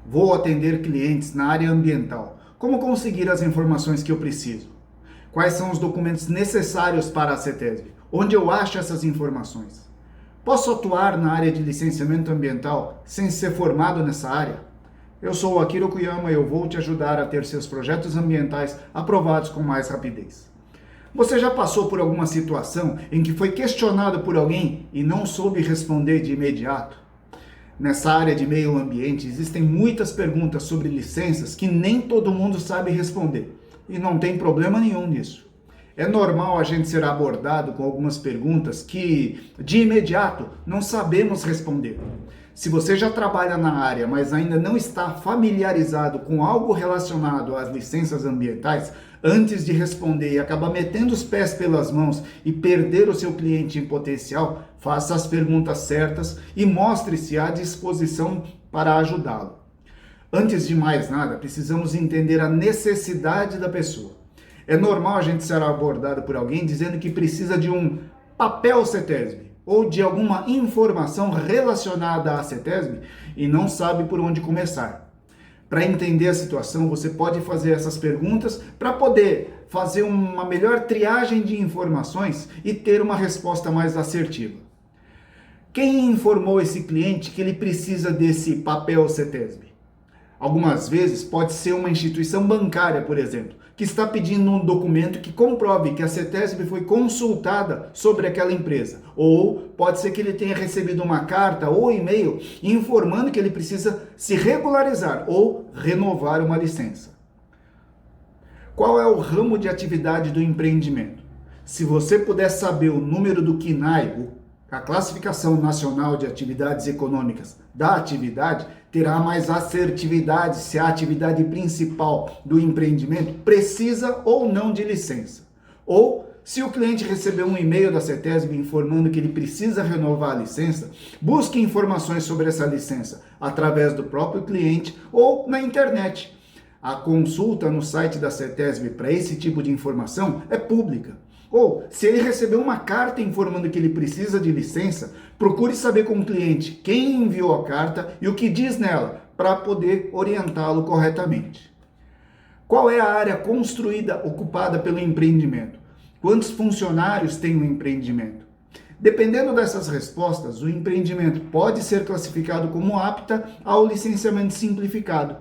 Vou atender clientes na área ambiental. Como conseguir as informações que eu preciso? Quais são os documentos necessários para a CETESB? Onde eu acho essas informações? Posso atuar na área de licenciamento ambiental sem ser formado nessa área? Eu sou o Akira Okuyama e eu vou te ajudar a ter seus projetos ambientais aprovados com mais rapidez. Você já passou por alguma situação em que foi questionado por alguém e não soube responder de imediato? Nessa área de meio ambiente existem muitas perguntas sobre licenças que nem todo mundo sabe responder. E não tem problema nenhum nisso. É normal a gente ser abordado com algumas perguntas que, de imediato, não sabemos responder. Se você já trabalha na área, mas ainda não está familiarizado com algo relacionado às licenças ambientais, antes de responder e acabar metendo os pés pelas mãos e perder o seu cliente em potencial, faça as perguntas certas e mostre-se à disposição para ajudá-lo. Antes de mais nada, precisamos entender a necessidade da pessoa. É normal a gente ser abordado por alguém dizendo que precisa de um papel CETESB ou de alguma informação relacionada à CETESB e não sabe por onde começar. Para entender a situação, você pode fazer essas perguntas para poder fazer uma melhor triagem de informações e ter uma resposta mais assertiva. Quem informou esse cliente que ele precisa desse papel CETESB? Algumas vezes pode ser uma instituição bancária, por exemplo, que está pedindo um documento que comprove que a CETESB foi consultada sobre aquela empresa. Ou pode ser que ele tenha recebido uma carta ou e-mail informando que ele precisa se regularizar ou renovar uma licença. Qual é o ramo de atividade do empreendimento? Se você puder saber o número do CNAE, a Classificação Nacional de Atividades Econômicas da atividade, terá mais assertividade se a atividade principal do empreendimento precisa ou não de licença. Ou, se o cliente recebeu um e-mail da CETESB informando que ele precisa renovar a licença, busque informações sobre essa licença através do próprio cliente ou na internet. A consulta no site da CETESB para esse tipo de informação é pública. Ou, se ele recebeu uma carta informando que ele precisa de licença, procure saber com o cliente quem enviou a carta e o que diz nela, para poder orientá-lo corretamente. Qual é a área construída ocupada pelo empreendimento? Quantos funcionários tem o empreendimento? Dependendo dessas respostas, o empreendimento pode ser classificado como apta ao licenciamento simplificado.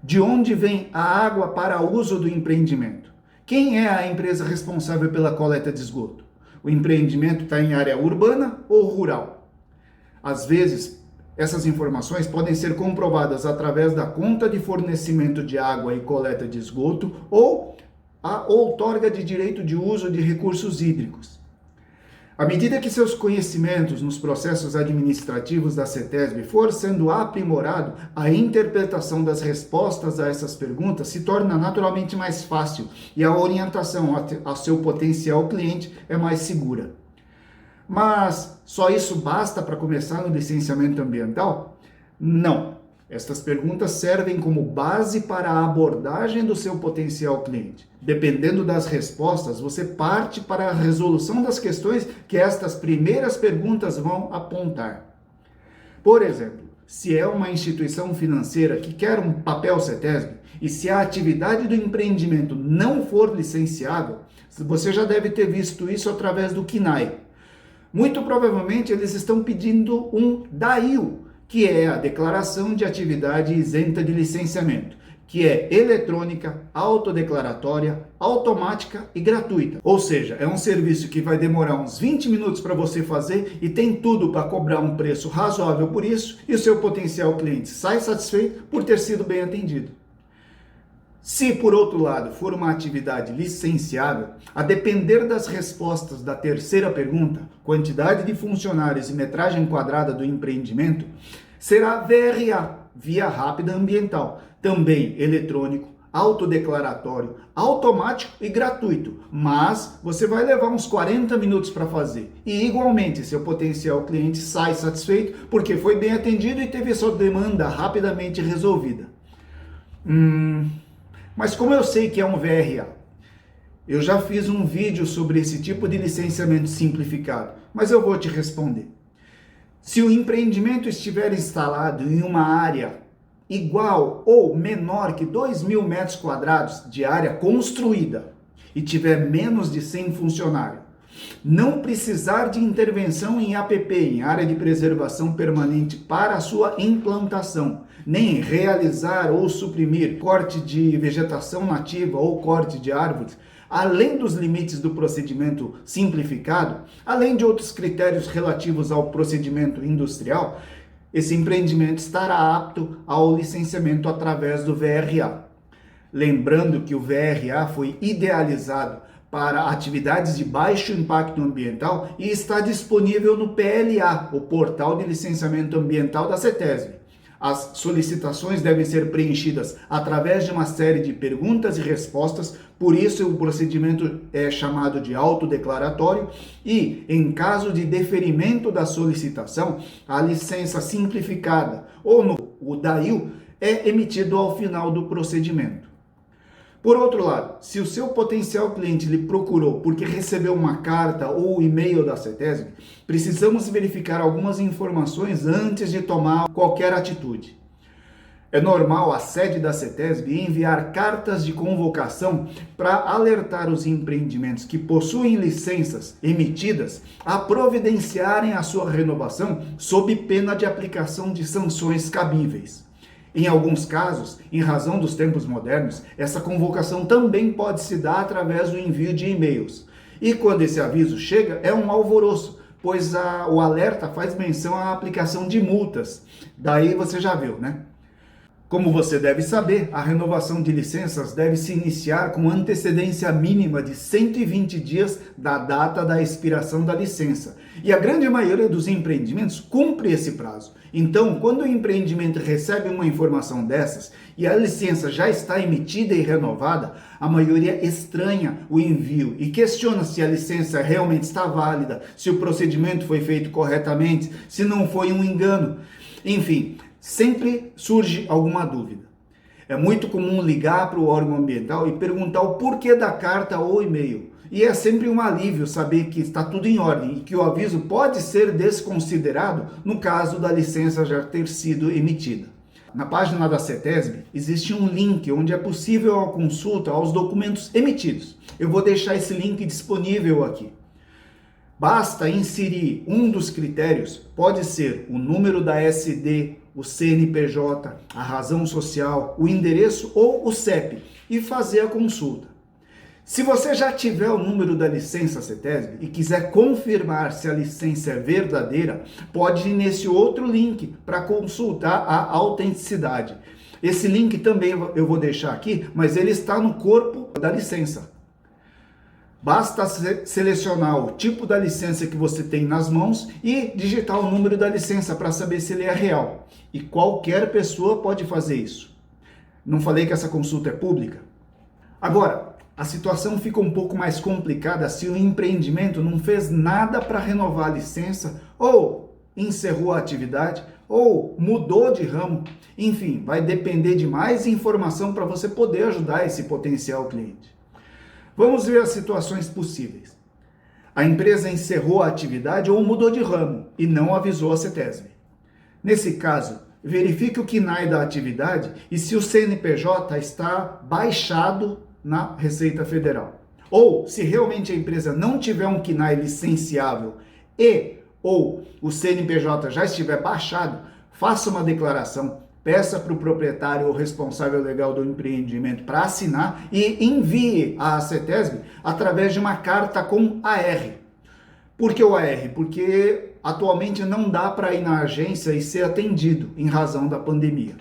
De onde vem a água para uso do empreendimento? Quem é a empresa responsável pela coleta de esgoto? O empreendimento está em área urbana ou rural? Às vezes, essas informações podem ser comprovadas através da conta de fornecimento de água e coleta de esgoto ou a outorga de direito de uso de recursos hídricos. À medida que seus conhecimentos nos processos administrativos da CETESB for sendo aprimorado, a interpretação das respostas a essas perguntas se torna naturalmente mais fácil e a orientação ao seu potencial cliente é mais segura. Mas só isso basta para começar no licenciamento ambiental? Não. Estas perguntas servem como base para a abordagem do seu potencial cliente. Dependendo das respostas, você parte para a resolução das questões que estas primeiras perguntas vão apontar. Por exemplo, se é uma instituição financeira que quer um papel CETESB e se a atividade do empreendimento não for licenciável, você já deve ter visto isso através do CNAE. Muito provavelmente eles estão pedindo um DAIU, que é a Declaração de Atividade Isenta de Licenciamento, que é eletrônica, autodeclaratória, automática e gratuita. Ou seja, é um serviço que vai demorar uns 20 minutos para você fazer e tem tudo para cobrar um preço razoável por isso e o seu potencial cliente sai satisfeito por ter sido bem atendido. Se, por outro lado, for uma atividade licenciável, a depender das respostas da terceira pergunta, quantidade de funcionários e metragem quadrada do empreendimento, será VRA, Via Rápida Ambiental, também eletrônico, autodeclaratório, automático e gratuito, mas você vai levar uns 40 minutos para fazer. E igualmente, seu potencial cliente sai satisfeito porque foi bem atendido e teve sua demanda rapidamente resolvida. Mas como eu sei que é um VRA? Eu já fiz um vídeo sobre esse tipo de licenciamento simplificado, mas eu vou te responder. Se o empreendimento estiver instalado em uma área igual ou menor que 2.000 metros quadrados de área construída e tiver menos de 100 funcionários, não precisar de intervenção em APP, em área de preservação permanente, para a sua implantação, nem realizar ou suprimir corte de vegetação nativa ou corte de árvores, além dos limites do procedimento simplificado, além de outros critérios relativos ao procedimento industrial, esse empreendimento estará apto ao licenciamento através do VRA. Lembrando que o VRA foi idealizado para atividades de baixo impacto ambiental e está disponível no PLA, o Portal de Licenciamento Ambiental da CETESB. As solicitações devem ser preenchidas através de uma série de perguntas e respostas, por isso o procedimento é chamado de autodeclaratório e, em caso de deferimento da solicitação, a licença simplificada, ou o DAIL, é emitido ao final do procedimento. Por outro lado, se o seu potencial cliente lhe procurou porque recebeu uma carta ou e-mail da CETESB, precisamos verificar algumas informações antes de tomar qualquer atitude. É normal a sede da CETESB enviar cartas de convocação para alertar os empreendimentos que possuem licenças emitidas a providenciarem a sua renovação sob pena de aplicação de sanções cabíveis. Em alguns casos, em razão dos tempos modernos, essa convocação também pode se dar através do envio de e-mails. E quando esse aviso chega, é um alvoroço, pois o alerta faz menção à aplicação de multas. Daí você já viu, né? Como você deve saber, a renovação de licenças deve se iniciar com antecedência mínima de 120 dias da data da expiração da licença. E a grande maioria dos empreendimentos cumpre esse prazo. Então, quando o empreendimento recebe uma informação dessas e a licença já está emitida e renovada, a maioria estranha o envio e questiona se a licença realmente está válida, se o procedimento foi feito corretamente, se não foi um engano. Enfim, sempre surge alguma dúvida. É muito comum ligar para o órgão ambiental e perguntar o porquê da carta ou e-mail. E é sempre um alívio saber que está tudo em ordem e que o aviso pode ser desconsiderado no caso da licença já ter sido emitida. Na página da CETESB existe um link onde é possível a consulta aos documentos emitidos. Eu vou deixar esse link disponível aqui. Basta inserir um dos critérios, pode ser o número da SD, o CNPJ, a razão social, o endereço ou o CEP e fazer a consulta. Se você já tiver o número da licença CETESB e quiser confirmar se a licença é verdadeira, pode ir nesse outro link para consultar a autenticidade. Esse link também eu vou deixar aqui, mas ele está no corpo da licença. Basta selecionar o tipo da licença que você tem nas mãos e digitar o número da licença para saber se ele é real. E qualquer pessoa pode fazer isso. Não falei que essa consulta é pública? Agora, a situação fica um pouco mais complicada se o empreendimento não fez nada para renovar a licença, ou encerrou a atividade, ou mudou de ramo. Enfim, vai depender de mais informação para você poder ajudar esse potencial cliente. Vamos ver as situações possíveis. A empresa encerrou a atividade ou mudou de ramo e não avisou a CETESB. Nesse caso, verifique o KNAI da atividade e se o CNPJ está baixado na Receita Federal. Ou, se realmente a empresa não tiver um KNAI licenciável ou o CNPJ já estiver baixado, faça uma declaração, peça para o proprietário ou responsável legal do empreendimento para assinar e envie à CETESB através de uma carta com AR. Por que o AR? Porque atualmente não dá para ir na agência e ser atendido em razão da pandemia.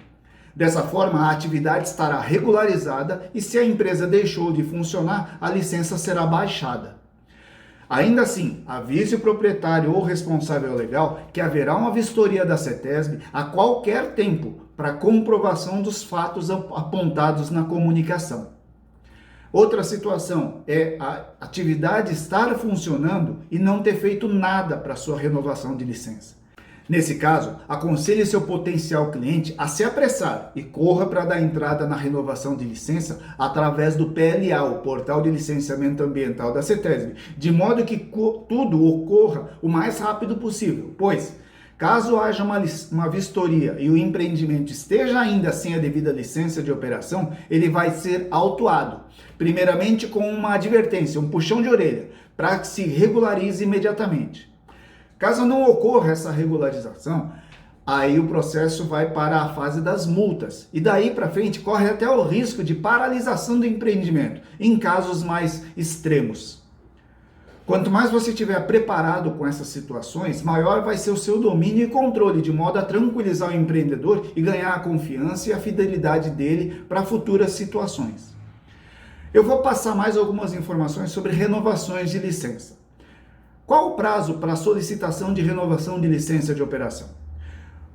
Dessa forma, a atividade estará regularizada e se a empresa deixou de funcionar, a licença será baixada. Ainda assim, avise o proprietário ou responsável legal que haverá uma vistoria da CETESB a qualquer tempo para comprovação dos fatos apontados na comunicação. Outra situação é a atividade estar funcionando e não ter feito nada para sua renovação de licença. Nesse caso, aconselhe seu potencial cliente a se apressar e corra para dar entrada na renovação de licença através do PLA, o Portal de Licenciamento Ambiental da CETESB, de modo que tudo ocorra o mais rápido possível, pois Caso haja uma vistoria e o empreendimento esteja ainda sem a devida licença de operação, ele vai ser autuado. Primeiramente com uma advertência, um puxão de orelha, para que se regularize imediatamente. Caso não ocorra essa regularização, aí o processo vai para a fase das multas. E daí para frente corre até o risco de paralisação do empreendimento, em casos mais extremos. Quanto mais você estiver preparado com essas situações, maior vai ser o seu domínio e controle, de modo a tranquilizar o empreendedor e ganhar a confiança e a fidelidade dele para futuras situações. Eu vou passar mais algumas informações sobre renovações de licença. Qual o prazo para a solicitação de renovação de licença de operação?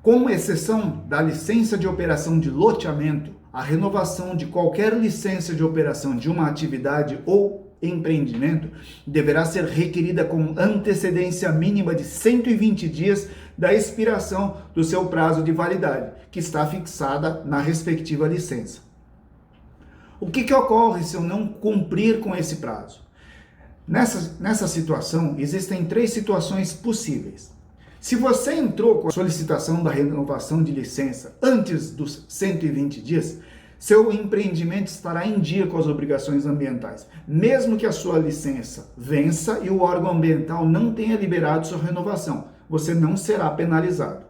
Com exceção da licença de operação de loteamento, a renovação de qualquer licença de operação de uma atividade ou empreendimento deverá ser requerida com antecedência mínima de 120 dias da expiração do seu prazo de validade, que está fixada na respectiva licença. O que ocorre se eu não cumprir com esse prazo? Nessa situação, existem 3 situações possíveis. Se você entrou com a solicitação da renovação de licença antes dos 120 dias, seu empreendimento estará em dia com as obrigações ambientais, mesmo que a sua licença vença e o órgão ambiental não tenha liberado sua renovação. Você não será penalizado.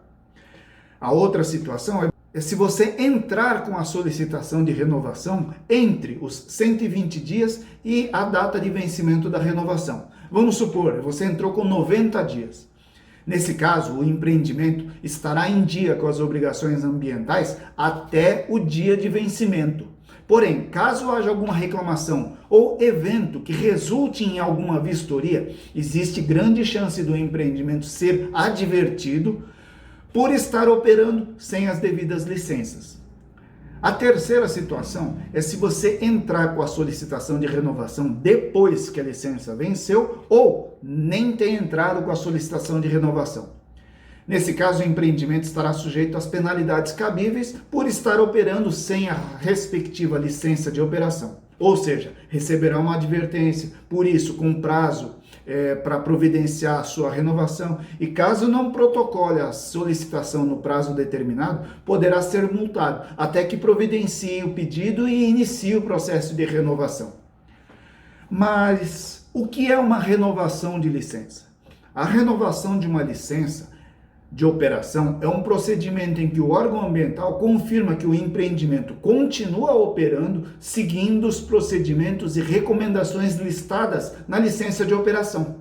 A outra situação é se você entrar com a solicitação de renovação entre os 120 dias e a data de vencimento da renovação. Vamos supor, você entrou com 90 dias. Nesse caso, o empreendimento estará em dia com as obrigações ambientais até o dia de vencimento. Porém, caso haja alguma reclamação ou evento que resulte em alguma vistoria, existe grande chance do empreendimento ser advertido por estar operando sem as devidas licenças. A terceira situação é se você entrar com a solicitação de renovação depois que a licença venceu ou nem ter entrado com a solicitação de renovação. Nesse caso, o empreendimento estará sujeito às penalidades cabíveis por estar operando sem a respectiva licença de operação. Ou seja, receberá uma advertência, por isso, com prazo para providenciar a sua renovação, e caso não protocole a solicitação no prazo determinado, poderá ser multado, até que providencie o pedido e inicie o processo de renovação. Mas o que é uma renovação de licença? A renovação de uma licença de operação é um procedimento em que o órgão ambiental confirma que o empreendimento continua operando seguindo os procedimentos e recomendações listadas na licença de operação.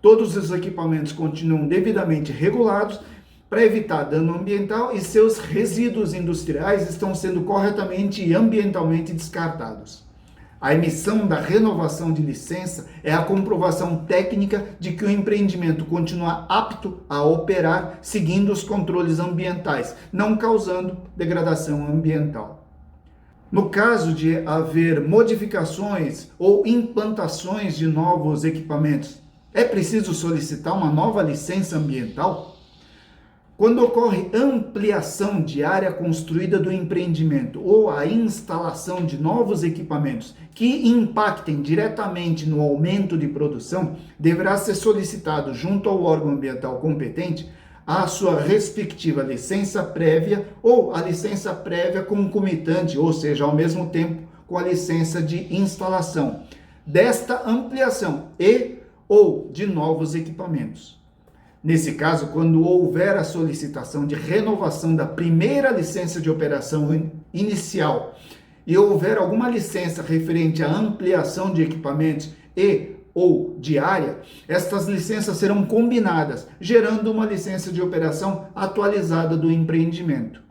Todos os equipamentos continuam devidamente regulados para evitar dano ambiental e seus resíduos industriais estão sendo corretamente e ambientalmente descartados. A emissão da renovação de licença é a comprovação técnica de que o empreendimento continua apto a operar seguindo os controles ambientais, não causando degradação ambiental. No caso de haver modificações ou implantações de novos equipamentos, é preciso solicitar uma nova licença ambiental? Quando ocorre ampliação de área construída do empreendimento ou a instalação de novos equipamentos que impactem diretamente no aumento de produção, deverá ser solicitado junto ao órgão ambiental competente a sua respectiva licença prévia ou a licença prévia concomitante, ou seja, ao mesmo tempo com a licença de instalação desta ampliação e ou de novos equipamentos. Nesse caso, quando houver a solicitação de renovação da primeira licença de operação inicial e houver alguma licença referente à ampliação de equipamentos e ou de área, estas licenças serão combinadas, gerando uma licença de operação atualizada do empreendimento.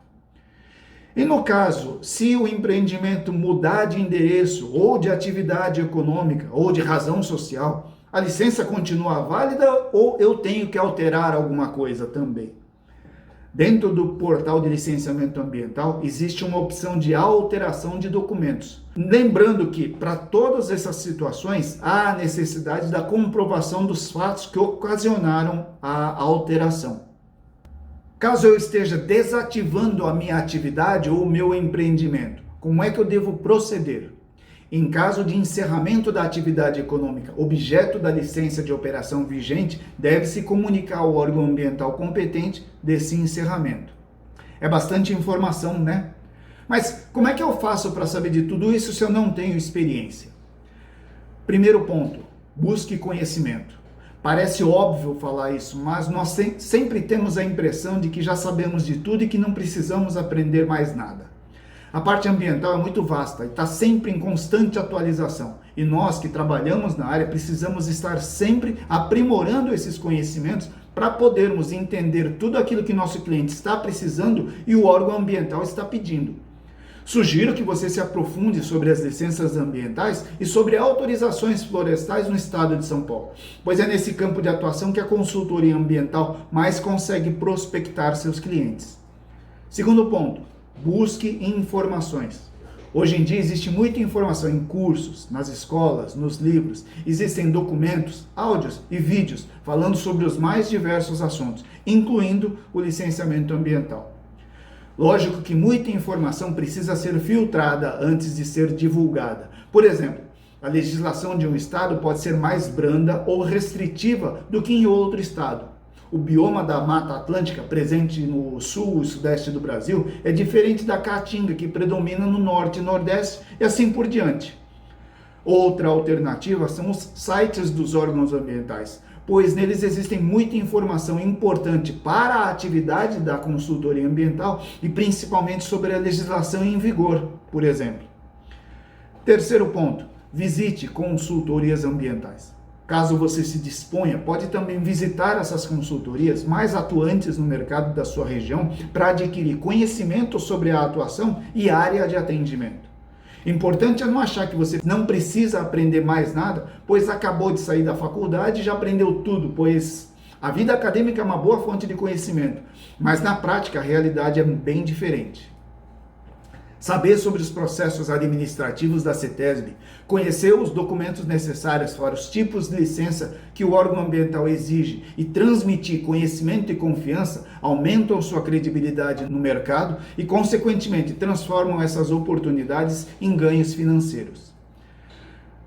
E no caso, se o empreendimento mudar de endereço ou de atividade econômica ou de razão social, a licença continua válida ou eu tenho que alterar alguma coisa também? Dentro do portal de licenciamento ambiental, existe uma opção de alteração de documentos. Lembrando que, para todas essas situações, há a necessidade da comprovação dos fatos que ocasionaram a alteração. Caso eu esteja desativando a minha atividade ou o meu empreendimento, como é que eu devo proceder? Em caso de encerramento da atividade econômica, objeto da licença de operação vigente, deve-se comunicar ao órgão ambiental competente desse encerramento. É bastante informação, né? Mas como é que eu faço para saber de tudo isso se eu não tenho experiência? Primeiro ponto, busque conhecimento. Parece óbvio falar isso, mas nós sempre temos a impressão de que já sabemos de tudo e que não precisamos aprender mais nada. A parte ambiental é muito vasta e está sempre em constante atualização. E nós que trabalhamos na área precisamos estar sempre aprimorando esses conhecimentos para podermos entender tudo aquilo que nosso cliente está precisando e o órgão ambiental está pedindo. Sugiro que você se aprofunde sobre as licenças ambientais e sobre autorizações florestais no estado de São Paulo, pois é nesse campo de atuação que a consultoria ambiental mais consegue prospectar seus clientes. Segundo ponto, busque informações. Hoje em dia existe muita informação em cursos, nas escolas, nos livros. Existem documentos, áudios e vídeos falando sobre os mais diversos assuntos, incluindo o licenciamento ambiental. Lógico que muita informação precisa ser filtrada antes de ser divulgada. Por exemplo, a legislação de um estado pode ser mais branda ou restritiva do que em outro estado. O bioma da Mata Atlântica, presente no sul e sudeste do Brasil, é diferente da caatinga, que predomina no norte e nordeste, e assim por diante. Outra alternativa são os sites dos órgãos ambientais, pois neles existem muita informação importante para a atividade da consultoria ambiental e principalmente sobre a legislação em vigor, por exemplo. Terceiro ponto, visite consultorias ambientais. Caso você se disponha, pode também visitar essas consultorias mais atuantes no mercado da sua região para adquirir conhecimento sobre a atuação e área de atendimento. Importante é não achar que você não precisa aprender mais nada, pois acabou de sair da faculdade e já aprendeu tudo, pois a vida acadêmica é uma boa fonte de conhecimento, mas na prática a realidade é bem diferente. Saber sobre os processos administrativos da CETESB, conhecer os documentos necessários para os tipos de licença que o órgão ambiental exige e transmitir conhecimento e confiança aumentam sua credibilidade no mercado e, consequentemente, transformam essas oportunidades em ganhos financeiros.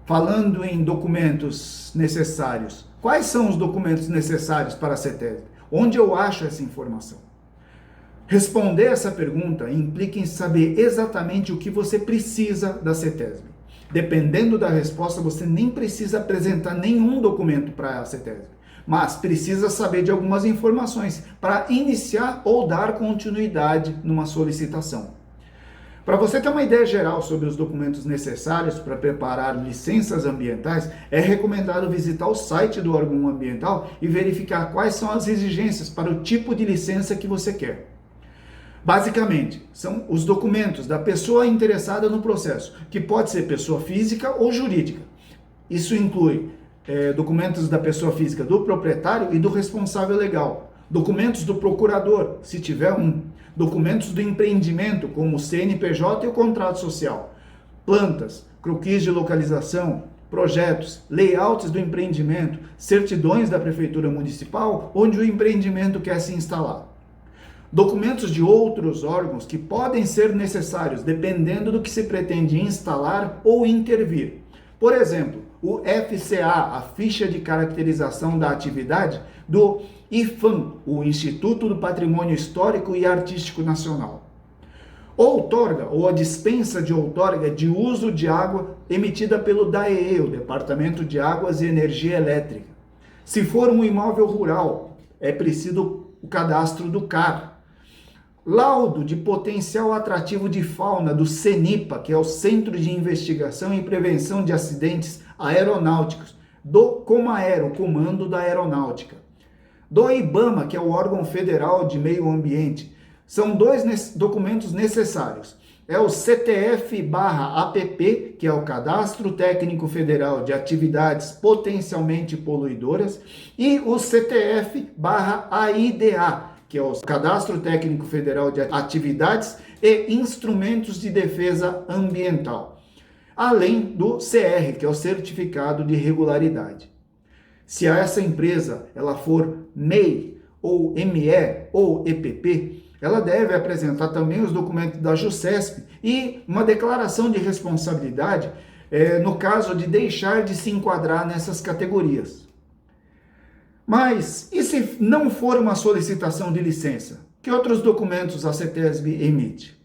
Falando em documentos necessários, quais são os documentos necessários para a CETESB? Onde eu acho essa informação? Responder essa pergunta implica em saber exatamente o que você precisa da CETESB. Dependendo da resposta, você nem precisa apresentar nenhum documento para a CETESB, mas precisa saber de algumas informações para iniciar ou dar continuidade numa solicitação. Para você ter uma ideia geral sobre os documentos necessários para preparar licenças ambientais, é recomendado visitar o site do órgão ambiental e verificar quais são as exigências para o tipo de licença que você quer. Basicamente, são os documentos da pessoa interessada no processo, que pode ser pessoa física ou jurídica. Isso inclui documentos da pessoa física do proprietário e do responsável legal, documentos do procurador, se tiver um, documentos do empreendimento, como o CNPJ e o contrato social, plantas, croquis de localização, projetos, layouts do empreendimento, certidões da prefeitura municipal onde o empreendimento quer se instalar. Documentos de outros órgãos que podem ser necessários dependendo do que se pretende instalar ou intervir. Por exemplo, o FCA, a ficha de caracterização da atividade do IFAM, o Instituto do Patrimônio Histórico e Artístico Nacional. Outorga, ou a dispensa de outorga de uso de água emitida pelo DAEE, o Departamento de Águas e Energia Elétrica. Se for um imóvel rural, é preciso o cadastro do CAR. Laudo de potencial atrativo de fauna do CENIPA, que é o Centro de Investigação e Prevenção de Acidentes Aeronáuticos, do COMAER, o Comando da Aeronáutica. Do IBAMA, que é o órgão federal de meio ambiente. São dois documentos necessários. É o CTF/APP, que é o Cadastro Técnico Federal de Atividades Potencialmente Poluidoras, e o CTF/AIDA, que é o Cadastro Técnico Federal de Atividades e Instrumentos de Defesa Ambiental, além do CR, que é o Certificado de Regularidade. Se essa empresa ela for MEI, ou ME, ou EPP, ela deve apresentar também os documentos da JUSESP e uma declaração de responsabilidade no caso de deixar de se enquadrar nessas categorias. Mas, e se não for uma solicitação de licença? Que outros documentos a CETESB emite?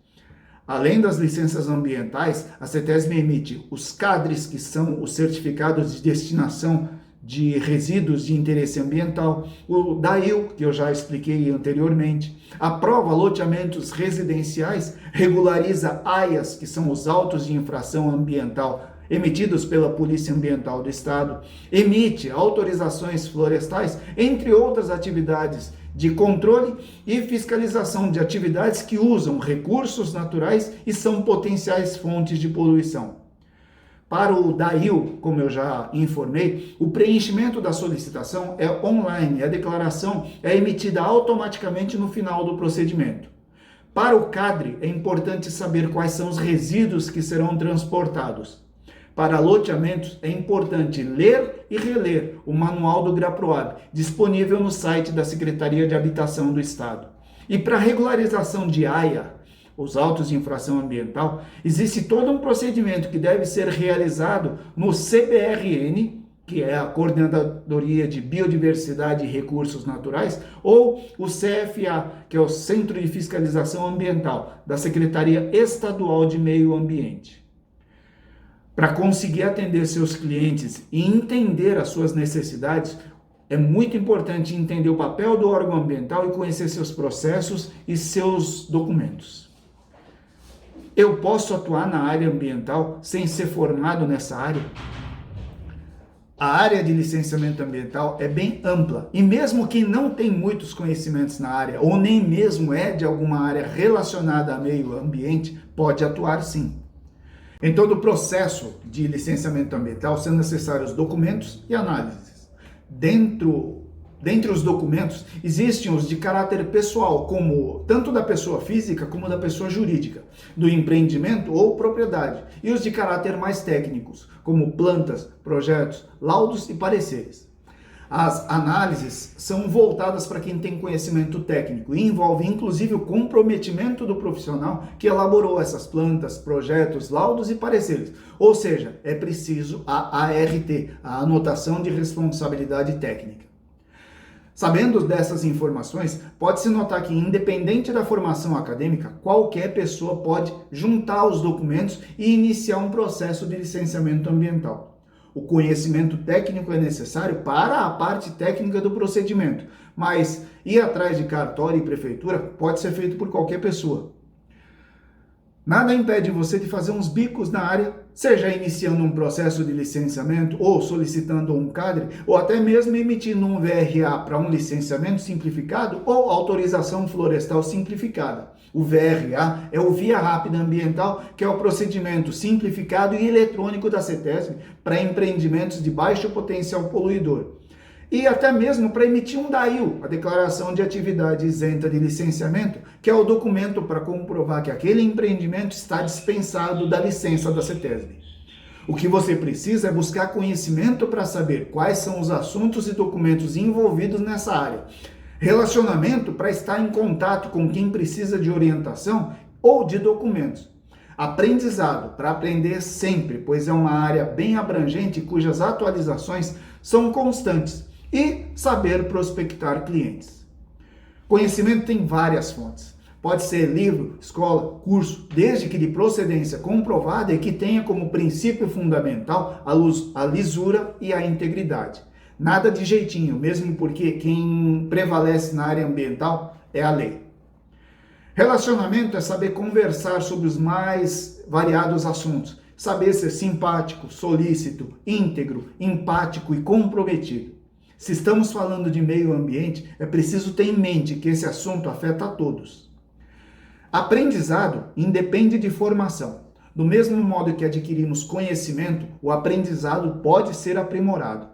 Além das licenças ambientais, a CETESB emite os CADRs, que são os certificados de destinação de resíduos de interesse ambiental, o DAIL, que eu já expliquei anteriormente, aprova loteamentos residenciais, regulariza AIAs, que são os autos de infração ambiental emitidos pela Polícia Ambiental do Estado, emite autorizações florestais, entre outras atividades de controle e fiscalização de atividades que usam recursos naturais e são potenciais fontes de poluição. Para o DAIL, como eu já informei, o preenchimento da solicitação é online e a declaração é emitida automaticamente no final do procedimento. Para o CADRE, é importante saber quais são os resíduos que serão transportados. Para loteamentos, é importante ler e reler o manual do GRAPROAB, disponível no site da Secretaria de Habitação do Estado. E para regularização de AIA, os autos de infração ambiental, existe todo um procedimento que deve ser realizado no CBRN, que é a Coordenadoria de Biodiversidade e Recursos Naturais, ou o CFA, que é o Centro de Fiscalização Ambiental, da Secretaria Estadual de Meio Ambiente. Para conseguir atender seus clientes e entender as suas necessidades, é muito importante entender o papel do órgão ambiental e conhecer seus processos e seus documentos. Eu posso atuar na área ambiental sem ser formado nessa área? A área de licenciamento ambiental é bem ampla e mesmo quem não tem muitos conhecimentos na área ou nem mesmo é de alguma área relacionada a meio ambiente, pode atuar sim. Em todo o processo de licenciamento ambiental são necessários documentos e análises. Dentre os documentos, existem os de caráter pessoal, como tanto da pessoa física como da pessoa jurídica, do empreendimento ou propriedade, e os de caráter mais técnicos, como plantas, projetos, laudos e pareceres. As análises são voltadas para quem tem conhecimento técnico e envolve inclusive o comprometimento do profissional que elaborou essas plantas, projetos, laudos e pareceres. Ou seja, é preciso a ART, a Anotação de Responsabilidade Técnica. Sabendo dessas informações, pode-se notar que, independente da formação acadêmica, qualquer pessoa pode juntar os documentos e iniciar um processo de licenciamento ambiental. O conhecimento técnico é necessário para a parte técnica do procedimento, mas ir atrás de cartório e prefeitura pode ser feito por qualquer pessoa. Nada impede você de fazer uns bicos na área, seja iniciando um processo de licenciamento, ou solicitando um CADRE, ou até mesmo emitindo um VRA para um licenciamento simplificado ou autorização florestal simplificada. O VRA é o Via Rápida Ambiental, que é o procedimento simplificado e eletrônico da CETESB para empreendimentos de baixo potencial poluidor. E até mesmo para emitir um DAIL, a Declaração de Atividade Isenta de Licenciamento, que é o documento para comprovar que aquele empreendimento está dispensado da licença da CETESB. O que você precisa é buscar conhecimento para saber quais são os assuntos e documentos envolvidos nessa área. Relacionamento para estar em contato com quem precisa de orientação ou de documentos. Aprendizado para aprender sempre, pois é uma área bem abrangente cujas atualizações são constantes. E saber prospectar clientes. Conhecimento tem várias fontes. Pode ser livro, escola, curso, desde que de procedência comprovada e que tenha como princípio fundamental a lisura e a integridade. Nada de jeitinho, mesmo porque quem prevalece na área ambiental é a lei. Relacionamento é saber conversar sobre os mais variados assuntos, saber ser simpático, solícito, íntegro, empático e comprometido. Se estamos falando de meio ambiente, é preciso ter em mente que esse assunto afeta a todos. Aprendizado independe de formação. Do mesmo modo que adquirimos conhecimento, o aprendizado pode ser aprimorado.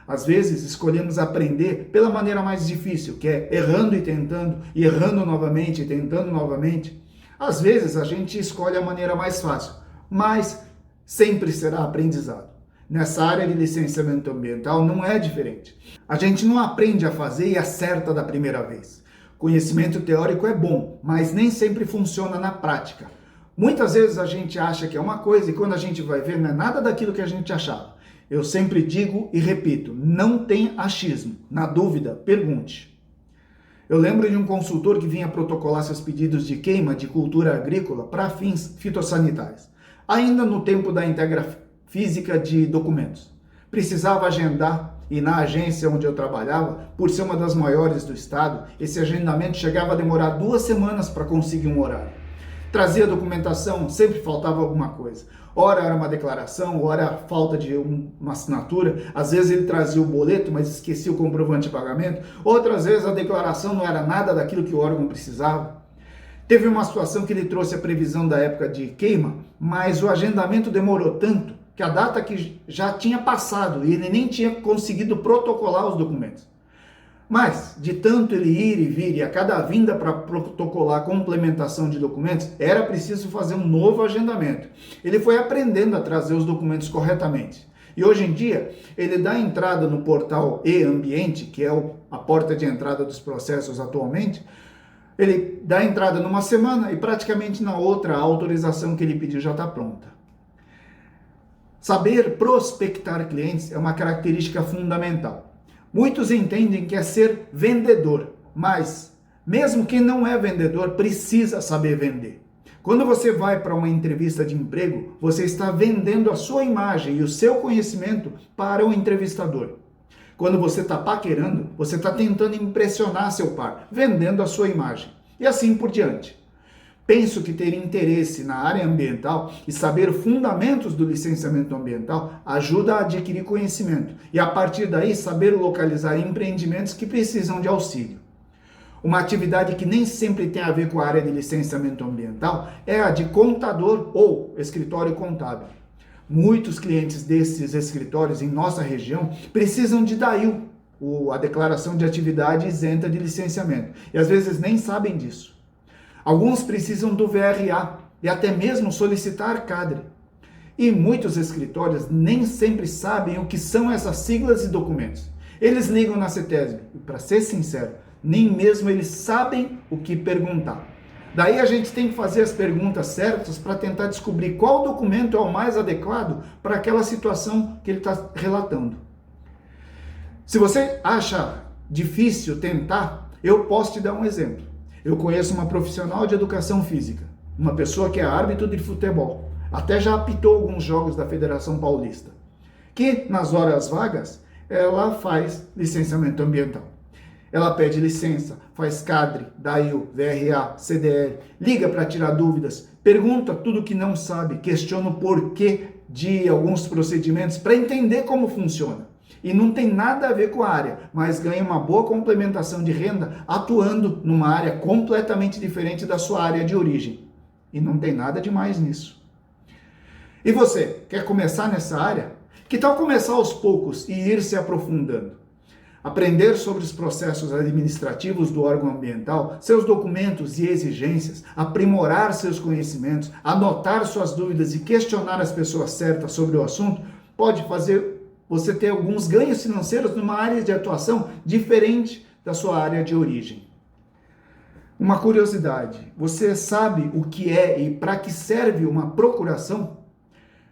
Às vezes, escolhemos aprender pela maneira mais difícil, que é errando e errando novamente e tentando novamente. Às vezes, a gente escolhe a maneira mais fácil, mas sempre será aprendizado. Nessa área de licenciamento ambiental não é diferente. A gente não aprende a fazer e acerta da primeira vez. Conhecimento teórico é bom, mas nem sempre funciona na prática. Muitas vezes a gente acha que é uma coisa e quando a gente vai ver não é nada daquilo que a gente achava. Eu sempre digo e repito, não tem achismo. Na dúvida, pergunte. Eu lembro de um consultor que vinha protocolar seus pedidos de queima de cultura agrícola para fins fitossanitários, ainda no tempo da integra física de documentos. Precisava agendar e na agência onde eu trabalhava, por ser uma das maiores do estado, esse agendamento chegava a demorar 2 semanas para conseguir um horário. Trazia documentação, sempre faltava alguma coisa. Ora era uma declaração, ora era falta de uma assinatura. Às vezes ele trazia o boleto, mas esquecia o comprovante de pagamento. Outras vezes a declaração não era nada daquilo que o órgão precisava. Teve uma situação que ele trouxe a previsão da época de queima, mas o agendamento demorou tanto que a data que já tinha passado e ele nem tinha conseguido protocolar os documentos. Mas, de tanto ele ir e vir e a cada vinda para protocolar a complementação de documentos, era preciso fazer um novo agendamento. Ele foi aprendendo a trazer os documentos corretamente. E hoje em dia, ele dá entrada no portal e-ambiente, que é a porta de entrada dos processos atualmente, ele dá entrada numa semana e praticamente na outra a autorização que ele pediu já está pronta. Saber prospectar clientes é uma característica fundamental. Muitos entendem que é ser vendedor, mas mesmo quem não é vendedor precisa saber vender. Quando você vai para uma entrevista de emprego, você está vendendo a sua imagem e o seu conhecimento para o entrevistador. Quando você está paquerando, você está tentando impressionar seu par, vendendo a sua imagem. E assim por diante. Penso que ter interesse na área ambiental e saber fundamentos do licenciamento ambiental ajuda a adquirir conhecimento e a partir daí saber localizar empreendimentos que precisam de auxílio. Uma atividade que nem sempre tem a ver com a área de licenciamento ambiental é a de contador ou escritório contábil. Muitos clientes desses escritórios em nossa região precisam de DAIL, a declaração de atividade isenta de licenciamento, e às vezes nem sabem disso. Alguns precisam do VRA e até mesmo solicitar CADRE. E muitos escritórios nem sempre sabem o que são essas siglas e documentos. Eles ligam na CETESB e, para ser sincero, nem mesmo eles sabem o que perguntar. Daí a gente tem que fazer as perguntas certas para tentar descobrir qual documento é o mais adequado para aquela situação que ele está relatando. Se você acha difícil tentar, eu posso te dar um exemplo. Eu conheço uma profissional de educação física, uma pessoa que é árbitro de futebol, até já apitou alguns jogos da Federação Paulista, que nas horas vagas ela faz licenciamento ambiental. Ela pede licença, faz CADRE, DAIL, VRA, CDL, liga para tirar dúvidas, pergunta tudo que não sabe, questiona o porquê de alguns procedimentos para entender como funciona. E não tem nada a ver com a área, mas ganha uma boa complementação de renda atuando numa área completamente diferente da sua área de origem. E não tem nada de mais nisso. E você, quer começar nessa área? Que tal começar aos poucos e ir se aprofundando? Aprender sobre os processos administrativos do órgão ambiental, seus documentos e exigências, aprimorar seus conhecimentos, anotar suas dúvidas e questionar as pessoas certas sobre o assunto, pode fazer você ter alguns ganhos financeiros numa área de atuação diferente da sua área de origem. Uma curiosidade, você sabe o que é e para que serve uma procuração?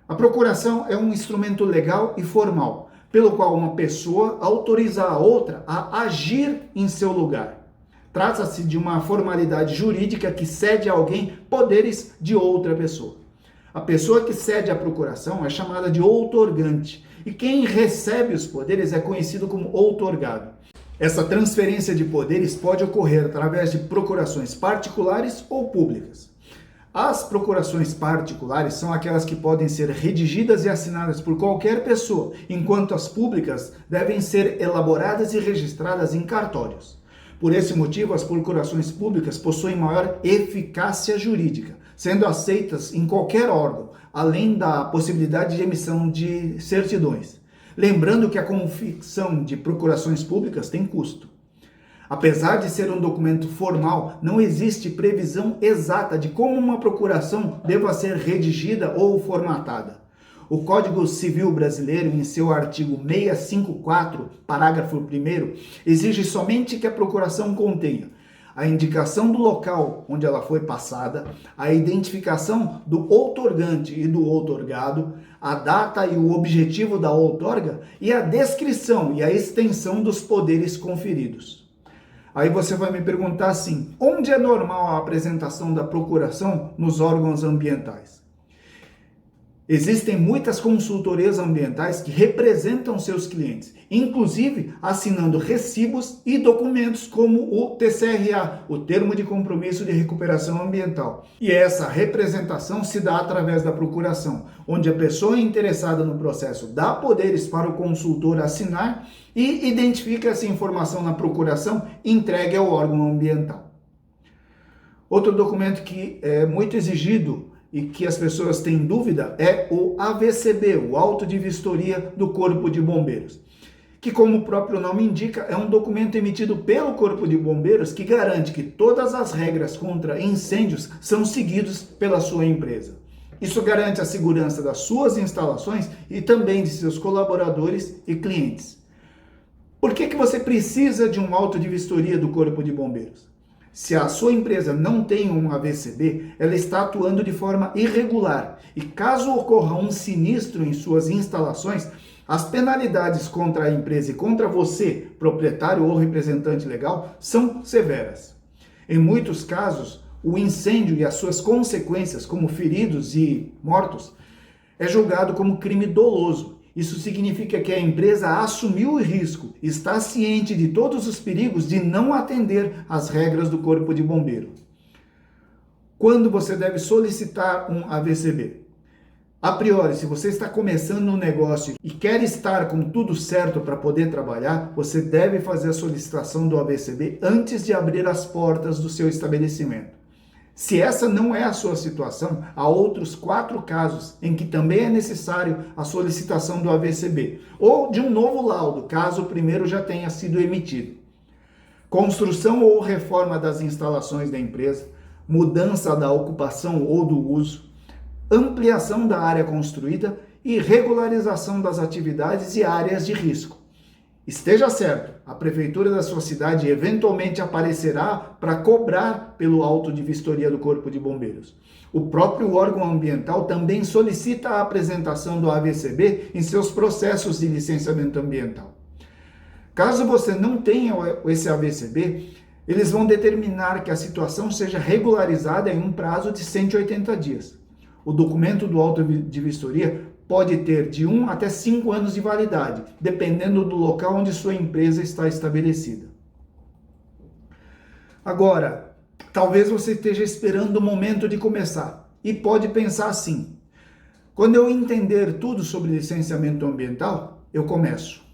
A procuração é um instrumento legal e formal, pelo qual uma pessoa autoriza a outra a agir em seu lugar. Trata-se de uma formalidade jurídica que cede a alguém poderes de outra pessoa. A pessoa que cede a procuração é chamada de outorgante, e quem recebe os poderes é conhecido como outorgado. Essa transferência de poderes pode ocorrer através de procurações particulares ou públicas. As procurações particulares são aquelas que podem ser redigidas e assinadas por qualquer pessoa, enquanto as públicas devem ser elaboradas e registradas em cartórios. Por esse motivo, as procurações públicas possuem maior eficácia jurídica, sendo aceitas em qualquer órgão, além da possibilidade de emissão de certidões. Lembrando que a confecção de procurações públicas tem custo. Apesar de ser um documento formal, não existe previsão exata de como uma procuração deva ser redigida ou formatada. O Código Civil Brasileiro, em seu artigo 654, parágrafo 1º, exige somente que a procuração contenha a indicação do local onde ela foi passada, a identificação do outorgante e do outorgado, a data e o objetivo da outorga e a descrição e a extensão dos poderes conferidos. Aí você vai me perguntar assim, onde é normal a apresentação da procuração nos órgãos ambientais? Existem muitas consultorias ambientais que representam seus clientes, inclusive assinando recibos e documentos como o TCRA, o Termo de Compromisso de Recuperação Ambiental. E essa representação se dá através da procuração, onde a pessoa interessada no processo dá poderes para o consultor assinar e identifica essa informação na procuração e entregue ao órgão ambiental. Outro documento que é muito exigido e que as pessoas têm dúvida é o AVCB, o Auto de Vistoria do Corpo de Bombeiros, que, como o próprio nome indica, é um documento emitido pelo Corpo de Bombeiros que garante que todas as regras contra incêndios são seguidas pela sua empresa. Isso garante a segurança das suas instalações e também de seus colaboradores e clientes. Por que você precisa de um auto de vistoria do Corpo de Bombeiros? Se a sua empresa não tem um AVCB, ela está atuando de forma irregular e caso ocorra um sinistro em suas instalações, as penalidades contra a empresa e contra você, proprietário ou representante legal, são severas. Em muitos casos, o incêndio e as suas consequências, como feridos e mortos, é julgado como crime doloso. Isso significa que a empresa assumiu o risco, está ciente de todos os perigos de não atender às regras do Corpo de Bombeiro. Quando você deve solicitar um AVCB? A priori, se você está começando um negócio e quer estar com tudo certo para poder trabalhar, você deve fazer a solicitação do AVCB antes de abrir as portas do seu estabelecimento. Se essa não é a sua situação, há outros 4 casos em que também é necessário a solicitação do AVCB ou de um novo laudo, caso o primeiro já tenha sido emitido. Construção ou reforma das instalações da empresa, mudança da ocupação ou do uso, ampliação da área construída e regularização das atividades e áreas de risco. Esteja certo, a prefeitura da sua cidade eventualmente aparecerá para cobrar pelo auto de vistoria do Corpo de Bombeiros. O próprio órgão ambiental também solicita a apresentação do AVCB em seus processos de licenciamento ambiental. Caso você não tenha esse AVCB, eles vão determinar que a situação seja regularizada em um prazo de 180 dias. O documento do auto de vistoria pode ter de 1 até 5 anos de validade, dependendo do local onde sua empresa está estabelecida. Agora, talvez você esteja esperando o momento de começar e pode pensar assim: quando eu entender tudo sobre licenciamento ambiental, eu começo.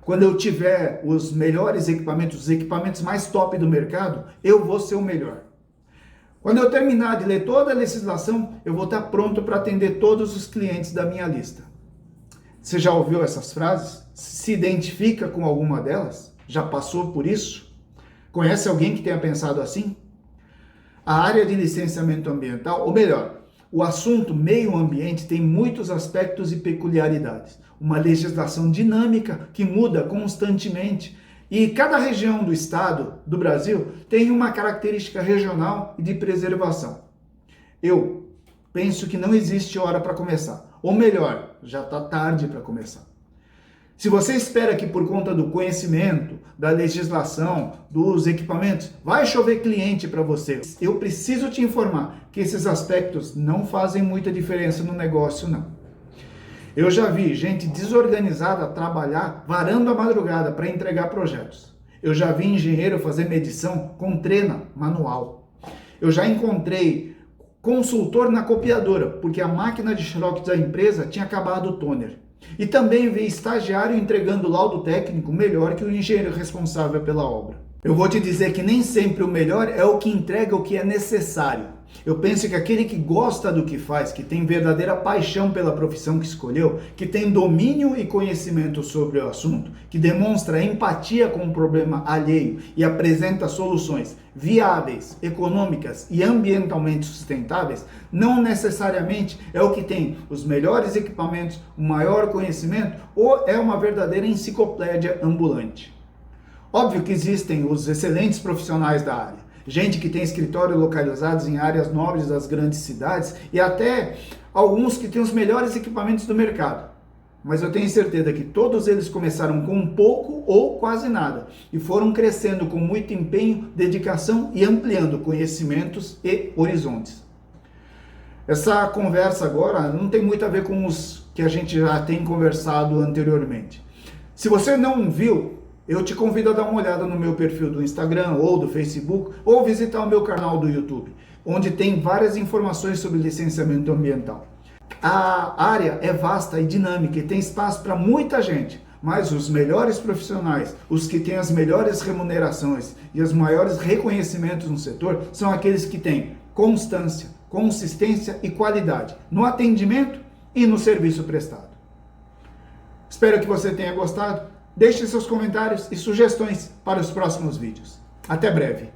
Quando eu tiver os melhores equipamentos, os equipamentos mais top do mercado, eu vou ser o melhor. Quando eu terminar de ler toda a legislação, eu vou estar pronto para atender todos os clientes da minha lista. Você já ouviu essas frases? Se identifica com alguma delas? Já passou por isso? Conhece alguém que tenha pensado assim? A área de licenciamento ambiental, ou melhor, o assunto meio ambiente tem muitos aspectos e peculiaridades. Uma legislação dinâmica que muda constantemente. E cada região do estado, do Brasil, tem uma característica regional e de preservação. Eu penso que não existe hora para começar. Ou melhor, já está tarde para começar. Se você espera que por conta do conhecimento, da legislação, dos equipamentos, vai chover cliente para você, eu preciso te informar que esses aspectos não fazem muita diferença no negócio, não. Eu já vi gente desorganizada trabalhar varando a madrugada para entregar projetos. Eu já vi engenheiro fazer medição com trena manual. Eu já encontrei consultor na copiadora, porque a máquina de xerox da empresa tinha acabado o toner. E também vi estagiário entregando laudo técnico melhor que o engenheiro responsável pela obra. Eu vou te dizer que nem sempre o melhor é o que entrega o que é necessário. Eu penso que aquele que gosta do que faz, que tem verdadeira paixão pela profissão que escolheu, que tem domínio e conhecimento sobre o assunto, que demonstra empatia com o problema alheio e apresenta soluções viáveis, econômicas e ambientalmente sustentáveis, não necessariamente é o que tem os melhores equipamentos, o maior conhecimento ou é uma verdadeira enciclopédia ambulante. Óbvio que existem os excelentes profissionais da área, gente que tem escritório localizados em áreas nobres das grandes cidades e até alguns que têm os melhores equipamentos do mercado. Mas eu tenho certeza que todos eles começaram com pouco ou quase nada e foram crescendo com muito empenho, dedicação e ampliando conhecimentos e horizontes. Essa conversa agora não tem muito a ver com os que a gente já tem conversado anteriormente. Se você não viu, eu te convido a dar uma olhada no meu perfil do Instagram ou do Facebook ou visitar o meu canal do YouTube, onde tem várias informações sobre licenciamento ambiental. A área é vasta e dinâmica e tem espaço para muita gente, mas os melhores profissionais, os que têm as melhores remunerações e os maiores reconhecimentos no setor, são aqueles que têm constância, consistência e qualidade no atendimento e no serviço prestado. Espero que você tenha gostado. Deixe seus comentários e sugestões para os próximos vídeos. Até breve!